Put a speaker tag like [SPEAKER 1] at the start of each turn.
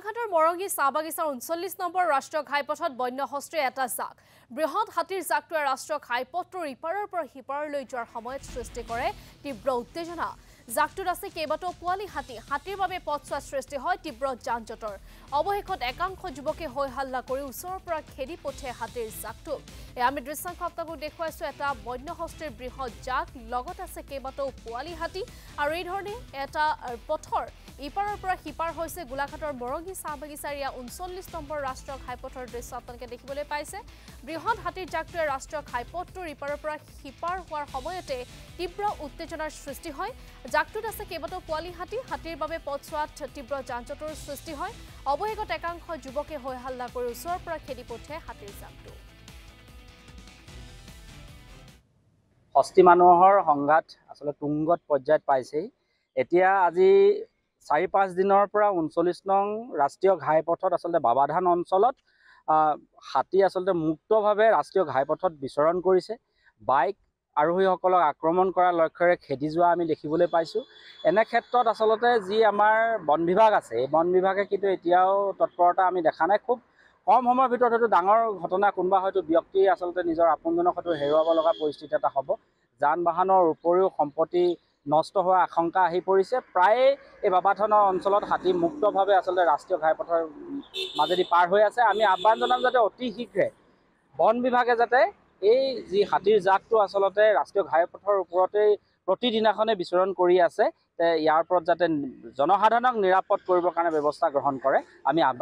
[SPEAKER 1] গোলাঘাটৰ মৰঙী চাহ বাগিচাৰ 39 নম্বৰ ৰাষ্ট্ৰীয় ঘাইপথত বন্য হস্তীৰ এটা জাক বৃহৎ হাতীৰ জাকটোৱে ৰাষ্ট্ৰীয় ঘাইপথটোৰ ইপাৰৰ পৰা সিপাৰলৈ যোৱাৰ সময়ত সৃষ্টি কৰে তীব্ৰ উত্তেজনা। জাকটোত আছে কেইবাটাও পোৱালি হাতীৰ বাবে পথছোৱাৰ সৃষ্টি হয় তীব্ৰ যান-জঁটৰ। অৱশেষত একাংশ যুৱকে হৈ হাল্লা কৰি ওচৰৰ পৰা খেদি পঠিয়াই হাতীৰ জাকটোক। আমি দৃশ্যাংশ আপোনালোকক দেখুৱাইছো এটা বন্য হস্তীৰ বৃহৎ জাক লগত আছে কেইবাটাও পোৱালি হাতী আৰু এই ধৰণে এটা পথৰ ইপাৰৰ পৰা সিপাৰ হৈছে গোলাঘাটৰ মৰঙী চাহ বাগিচাৰ 39 নম্বৰ ৰাষ্ট্ৰীয় ঘাইপথৰ দৃশ্য আপোনালোকে দেখিবলৈ পাইছে। বৃহৎ হাতীৰ জাকটোৱে ৰাষ্ট্ৰীয় ঘাইপথটোৰ ইপাৰৰ পৰা সিপাৰ হোৱাৰ সময়তে তীব্ৰ উত্তেজনাৰ সৃষ্টি হয়। জাকটোত আছে কেইবাটাও পোৱালি হাতীৰ বাবে পথছোৱাত তীব্ৰ যান-জঁটৰ সৃষ্টি হয়। অৱশেষত একাংশ যুৱকে হৈ হাল্লা কৰি ওচৰৰ পৰা খেদি পঠিয়াই হাতীৰ জাকটো।
[SPEAKER 2] হস্তি মানুহৰ সংঘাত আসলে তুংগত পৰ্যায়ত পাইছেই। এতিয়া আজি ৪-৫ দিনৰ পৰা ৩৯ নং ৰাষ্ট্ৰীয় ঘাইপথত আসলে বাবাধান অঞ্চলত হাতী আসলে মুক্তভাৱে ৰাষ্ট্ৰীয় ঘাইপথত বিচৰণ কৰিছে। বাইক আৰোহীসকলক আক্ৰমণ কৰাৰ লক্ষ্যৰে খেদি যোৱা আমি দেখিবলৈ পাইছোঁ। এনে ক্ষেত্ৰত আসলতে যি আমাৰ বন বিভাগ আছে, এই বন বিভাগে কিন্তু এতিয়াও তৎপৰতা আমি দেখা নাই। খুব কম সময়ৰ ভিতৰত হয়তো ডাঙৰ ঘটনা কোনোবা হয়তো ব্যক্তি আসলতে নিজৰ আপোনজনক হয়তো হেৰুৱাব লগা পৰিস্থিতি এটা হ'ব। যান-বাহনৰ উপৰিও সম্পত্তি নষ্ট হোৱাৰ আশংকা আহি পৰিছে। প্ৰায়ে এই বাবাধানৰ অঞ্চলত হাতী মুক্তভাৱে আসলতে ৰাষ্ট্ৰীয় ঘাইপথৰ মাজেদি পাৰ হৈ আছে। আমি আহ্বান জনাম যাতে অতি শীঘ্ৰে বন বিভাগে যাতে এই যি হাতীৰ জাকটো আসলতে ৰাষ্ট্ৰীয় ঘাইপথৰ ওপৰতেই প্ৰতিদিনাখনে বিচৰণ কৰি আছে, ইয়াৰ ওপৰত যাতে জনসাধাৰণক নিৰাপদ কৰিবৰ কাৰণে ব্যৱস্থা গ্ৰহণ কৰে। আমি